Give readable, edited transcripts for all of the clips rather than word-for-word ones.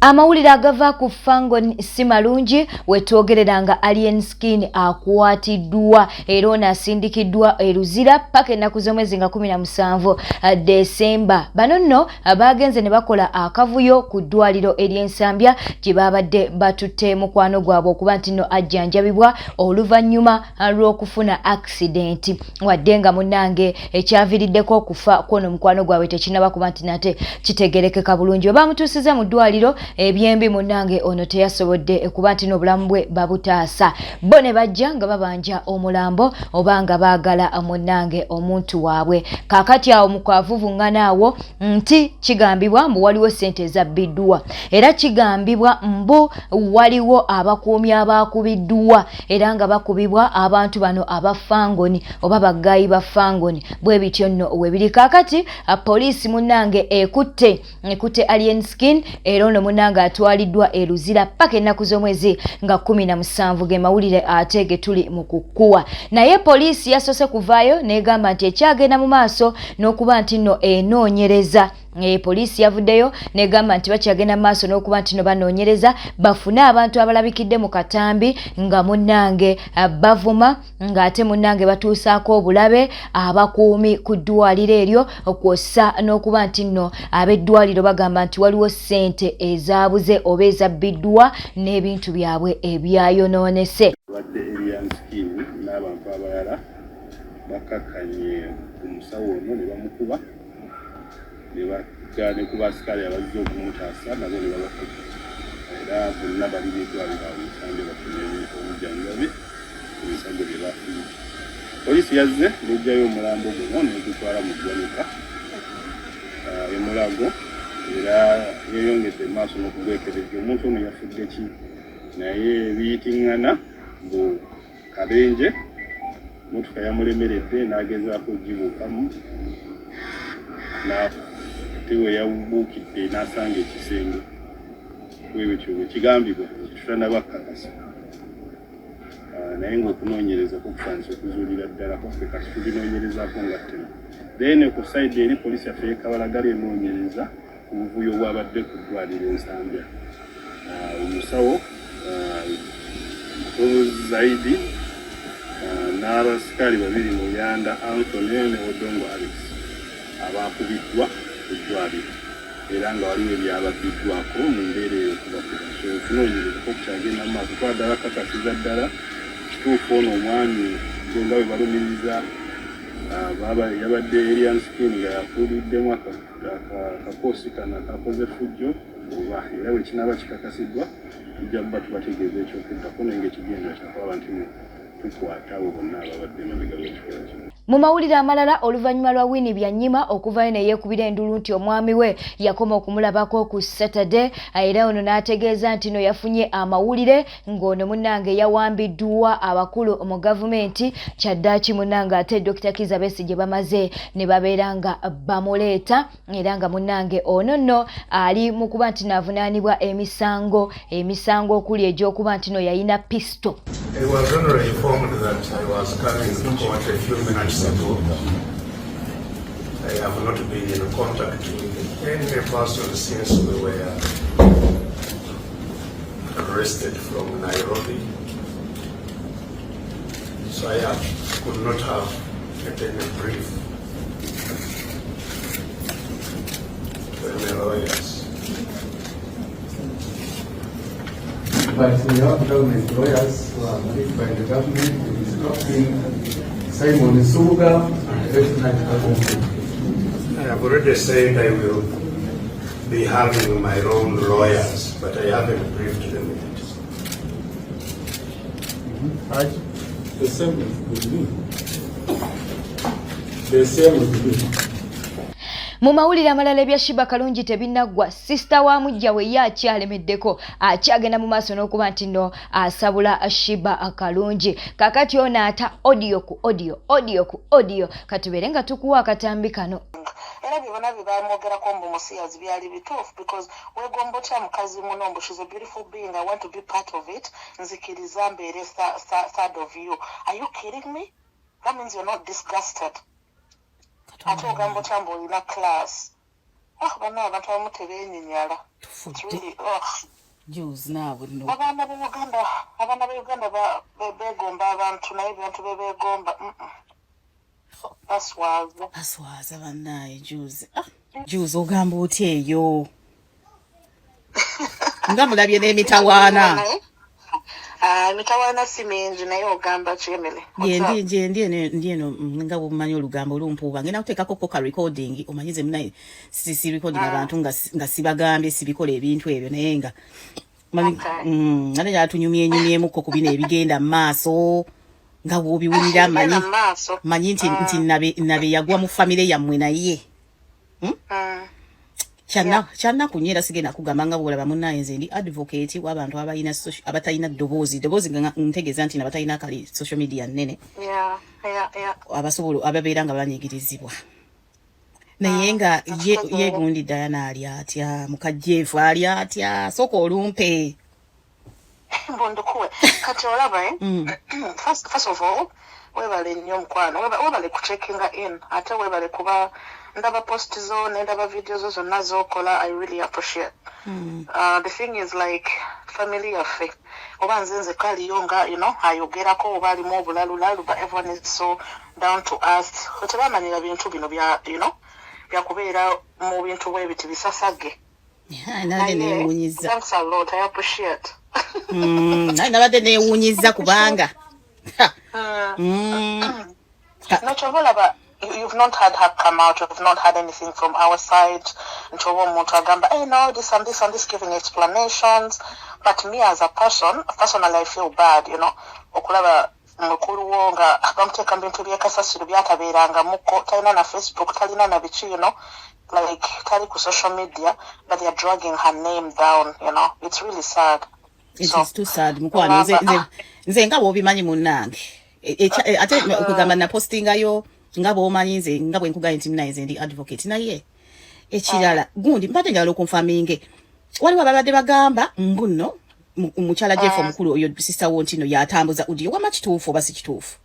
Amawulire agava ku Fangon si malungi wetwogereranga Alien Skin akwatiddwa era ono asindikiddwa eruzira paka ennaku z'omwezi nga 17 Desemba. Bano nno bagenze ne bakola akavuyo ku ddwaliro ery'Ensambya gye babadde batutte mukwano gwabwe okuba nti nno ajjanjabibwa oluvannyuma lw'okufuna accident wadde nga munnange ekyaviiriddeko okufa kw'ono mukwano gwabwe tekinnaba kuba nti nate kitegerekeka bulungi. Bwe bamutuusiza mu ddwaliro ebyembi munnange ono teyasobodde kuba nti n'obulamu bwe babutaasa. Bo ne bajja nga babanja omulambo oba nga baagala munnange omuntu waabwe. Kaakati awo mu kwavuvuŋŋana awo nti kigambibwa mbu waliwo ssente ezabbiddwa era kigambibwa mbu waliwo abakuumi abaakubiddwa era nga bakubibwa abantu bano aba Fangoni oba baggayi ba Fangoni. Bwe bityo nno webiri. Kaakati poliisi munnange ekutte Alien Skin era ono munnange atwaliddwa eruzira paka ennaku z'omwezi nga 17 ge mawulire ate ge tuli mu kukuwa. Naye poliisi yasoose kuvaayo n'egamba nti ekyagenda mu maaso n'okuba nti nno enoonyereza. Poliisi yavuddeyo n'egamba nti bakyagenda mu maaso n'okuba nti no banoonyereza bafune abantu abalabikidde mu katambi nga munnange bavuma ng'ate munnange batuusaako obulabe abakuumi ku ddwaliro eryo okwossa n'okuba nti nno ab'eddwaliro bagamba nti waliwo ssente ezaabuze oba ezabbiddwa n'ebintu byabwe ebyayonoonese. Alien Skin n'abantu abalala bakakkanye omusawo ono ne bamukuba ne kuba asikale abazze okumutaasa nabo ne babakuba era bonna bali n'eddwaliro awo Nsambya bafune obujjanjabi ebisago bye bafunye. Poliisi yazze n'eggyayo omulambo guno n'egutwala mu ggwanika Mulago era yeeyongedde maaso n'okugwekereza omuntu ono yafudde ki naye biyitiŋŋana mbu kabenje motoka yamulemeredde n'agezaako ogibuukamu tewe yabuukidde n'asanga ekisenge bwebityo bwekigambibwa tetutanabakakasa naye ng'okunoonyereza kukufanisa okuzuulira ddala kwaffe kasi tuginoonyerezaako nga ttema. Then ku sayidi eri poliisi yaffe y'Ekabalagala enoonyereza ku buvuyo bwabadde ku ddwaliro Ensambya. Omusawo Zaidi n'abasikali babiri Muyanda Anthony ne Odongo Alex abaakubiddwa ku ddwaliro era nga waliwo ebyababbiddwako mu mbeera eyo okubakuba. So tunoonyereza ko kukyagenda mu maaso twaddala kakasiza ddala kituufu ono omwami nga bwe balumiriza yabadde Alien Skin nga yafuuliddemu akakoosi kano akakoze fujjo oba era bwe kinaaba kikakasiddwa tujja kuba tubategeeza ekyokuddako naye ng'ekigendera kyakwaba nti tukwata abo bonna ababadde emabega w'ekikola kino. Mu mawulire amalala oluvannyuma lwa Winnie Byanyima okuvayo ne yeekubira endulu nti omwami we yakoma okumulabako ku Saturday era ono n'ategeeza nti no yafunye amawulire ng'ono munnange yawambiddwa abakulu mu gavumenti kyaddaaki munnange ate Dr. Kizza Besigye bamaze ne babeera nga bamuleeta era nga munnange ono nno ali mu kuba nti n'avunaanibwa emisango okuli egy'okuba nti no yayina pisto. I was only informed that I was coming to court a few minutes ago. I have not been in contact with any person since we were arrested from Nairobi. So I could not have taken a brief to the lawyers. But we have government lawyers who are briefed by the government. It is not being Simon Suga and I have already said I will be having my own lawyers, but I haven't briefed them yet. Right? The same with me. The same with me. Mu mawulire amalala ebya Shiba Kalungi tebinaggwa. Sister wa mujja we ye akyalemeddeko akyagenda mu maaso n'okuba nti nno asabula Shiba Kalungi. Kakati ono ata audio ku audio katubeere nga tukuwa akatambi kano. Era byonna bye bamwogerako mbu musiyazi byali bituufu because wegomba otya mukazi muno mbu she's a beautiful being, I want to be part of it, nzikiriza mbeere side of you. Are you kidding me? That means you're not disgusted. Ate ogamba otya mbu olina class. bana abantu abamu tebeenyinyala. It's really, Jules nabo no. Abaana b'Uganda beegomba abantu naye abantu beegomba. Aswaza banaye Jules. Jules ogamba otya eyo? Nga mulabye n'emitawaana. Emitawaana si mingi naye ogamba kyemele. Ndieno nga bumanyi olugambo lumpuuba ngenda kuteekako koka recording omanyize munaye si recording abantu nga sibagambye sibikola ebintu ebyo naye nga nane yatunyumyenyumyemukko ku bino ebigenda mu maaso nga bw'obiwulira manyi nti nabe yagwa mu famire yammwe naye Channa kunyera sigenda kugamba nga bwolaba munnaye nze ndi advocate w'abantu abatalina ddoboozi nga ntegeeza nti nabatalina kali social media nnene abasobola ababeera nga banyigirizibwa naye nga ye gundi Diana ali atya mukajjeefu ali atya sooka olumpe mbondokuwe kati olaba first of all webale nnyo mukwano webale kucheckinga in ate webale kuba ndaba post zo ndaba videos zonna zokola. I really appreciate. The thing is like family affair. Oba nzenze kaliyo nga ayogerako oba alimu obulalulalu but everyone is so down to earth. Otebamanyira bintu bino bya byakubeera mu bintu bwebiti bisasage. Thanks a lot. I appreciate. Nabadde neewuunyiza kubanga Nochobola, you've not had her come out, you've not had anything from our side. Hey, no, this and this and this, giving explanations. But me as a person, personally, I feel bad, Okulaba mukuru wonga bamuteka bintu byekasasiro byatabeeranga muko talina na Facebook, talina na bichi, like tali ku social media, but they are dragging her name down, It's really sad. It is too sad. Mukwano nze nga bw'obimanyi munnange ate okugamba na postinga yo nga bw'omanyi nze nga bwe nkugamba nti naye nze ndi advocate naye ekirala gundi mbadde njagala okunfaminge waliwo ababadde bagamba mbuno mukyala Jeff omukulu oyo sister Wontino yatambuza audio wama kituufu oba si kituufu?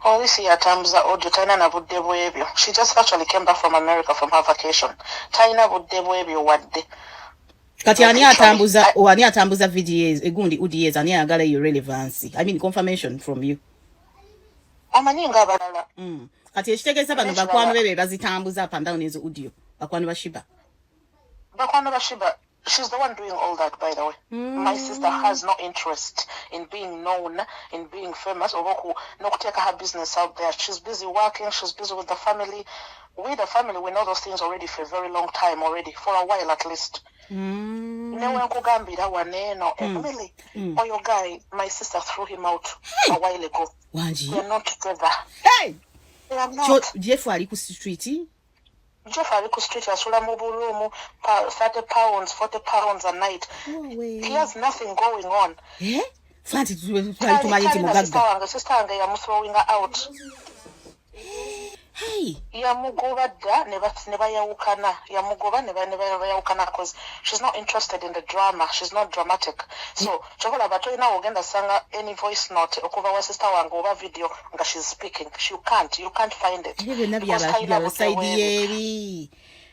Olisi yatambuza audio talina na budde bwebyo. She just actually came back from America from her vacation. Talina budde bwebyo wadde. Kati ani atambuza videos egundi UDS ani agala your relevance. I mean confirmation from you. Amanyinga abalala. Kati ekitegeeza bano bakwano bebe bazitambuza up and down ezo audio. Bakwano bashiba. She's the one doing all that, by the way. My sister has no interest in being known, in being famous, or not take her business out there. She's busy working, she's busy with the family. We, the family, we know those things already for a very long time already, for a while at least. Emily, or your guy, my sister threw him out a while ago. They're not together. Hey! They are not. Jeff ali ku street. Jeff Aliku Street asula mu bulumu 30 pounds, 40 pounds a night. He has nothing going on. Fanti tumanyi nti mugagga. Sister wange yamuthrowinga out. Hey. Yamugoba dda ne bayawukana. Yamugoba ne bayawukana because she's not interested in the drama. She's not dramatic. So, chokola batoyina ogenda sanga any voice note okuva wa sister wange oba video nga she's speaking. You can't find it.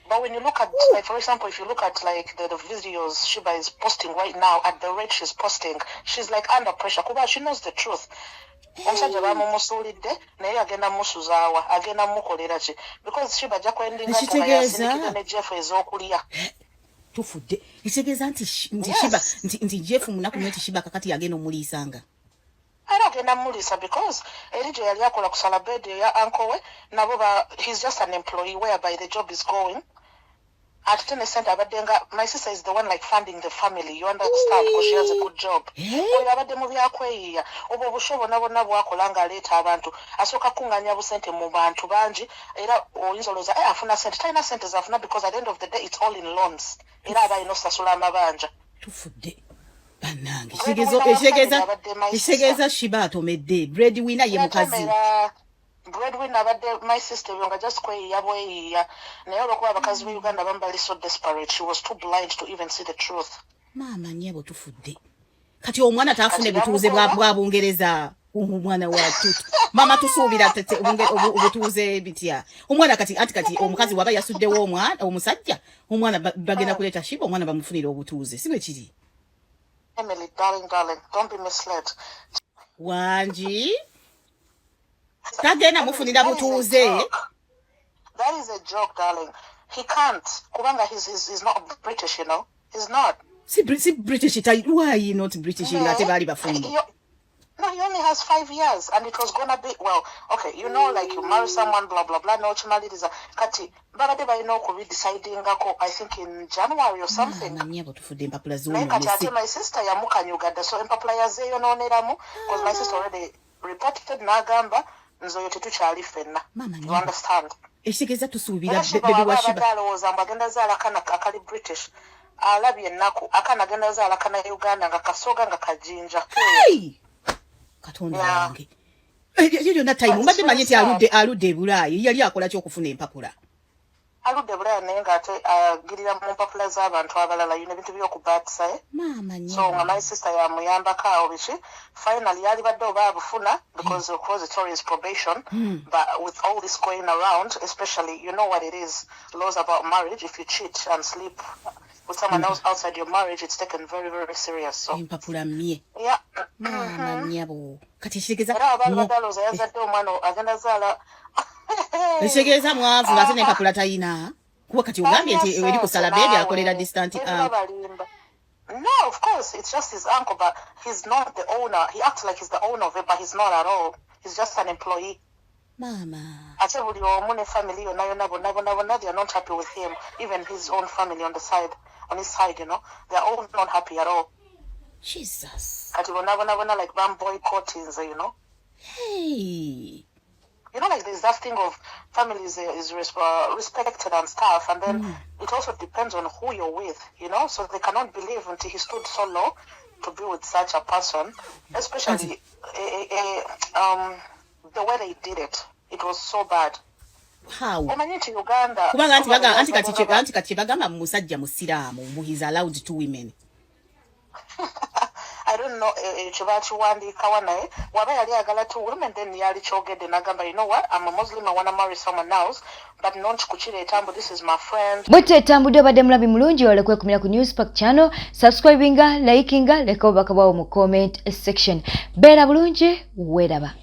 But when you look at, like, for example, if you look at like the videos Shiba is posting right now, at the rate she's posting, she's like under pressure. Kuba, she knows the truth. Omusajja bamumusuulidde naye agenda musuzaawa agenda mukolera ki because Shiba ajja kwendinga yasinzikidde ne Jeff ez'okulya tufudde ekitegeeza nti Jeff munaku nnyo nti Shiba kakati yagenda omuliisanga era agenda muliisa because eri gye yali akola kusala bedi ya uncle we nabo he's just an employee whereby the job is going at 10 cent abadenga. My sister is the one like funding the family, you understand, because she has a good job. Abadde mu byakweyiya obwo obushobo nabona bwakolanga leeta abantu asooka kunganya busente mu bantu bangi era oyinza olowooza afuna sente talina sente zafuna because at the end of the day it's all in loans era abalina osasula amabanja tufudde bannange kitegeeza Shiba atomedde breadwinner ye mukazi breadwinner abadde my sister yonga just kweyiya bweyiya naye olwokuba abakazi b'e Uganda bambali so desperate she was too blind to even see the truth. Maama nyebo tufudde kati omwana taafune butuuze bwa Bungereza omwana watu mama tusuubira tete obutuuze bitya omwana kati omukazi waba yasuddewo omwana omusajja omwana bagenda kuleeta shiba omwana bamufunira obutuuze si bwe kiri Emily darling don't be misled Wanji tagenda mufunira butuuze that is a joke darling he can't kubanga he's not British you know he's not si British why not British ngate bali bafumbo No, he only has 5 years, and it was gonna be well. Okay, you know, like you marry someone, blah blah blah. No, chumali is a kati. But they know could be deciding. I think in January or something. My sister yamuka Uganda, so empapula yaze yo no neramu because my sister already reported nagamba nzo yote tuchali fenna. You understand? Eshigeza tusubira baby washiba. Bagenda zala kana akali British. Alabi enaku akana genda zala kana Uganda nga kasoga nga kajinja. Hey! Katonda wange yyo na time mbadde manye ti aludde Bulaayi yali akola ki okufuna empapula aludde Bulaayi naye nga ate agirira mu mpapula z'abantu abalala yino ebintu by'okubaatisa mama nnyo so nga my sister yamuyambako awo biki finally yali badde oba abufuna because of course it's always probation but with all this going around especially you know what it is laws about marriage if you cheat and sleep with someone else outside your marriage it's taken very very serious so empapula mye yeah mama nyabo kati shigeza era abantu badaloza yazadde omwana agenda zaala shigeza mwavu ngate n'empapula tayina kuba kati ugambye nti eri kusala baby akolera distant No, of course, it's just his uncle, but he's not the owner. He acts like he's the owner of it, but he's not at all. He's just an employee. Mama. I tell you, your family, they are not happy with him. Even his own family on his side, you know, they're all not happy at all. Jesus. Like bam boycotting, you know. Hey. You know, like there's that thing of families is respected and stuff, and then it also depends on who you're with, you know. So they cannot believe until he stood so low to be with such a person, especially the way they did it. It was so bad. How? Uganda. Anti kati bagamba musajja musiraamu he's allowed 2 women. I don't know chibachiwandika wanae waba yali agala 2 women then yali chogedde nagamba you know what I'm a Muslim I want to marry someone else but not kuchire etambo this is my friend Bwete etambudde obadde mulabi mulungi wale kwekumira ku Newspack channel subscribinga likinga leka obaka bwawo mu comment section beera bulungi weeraba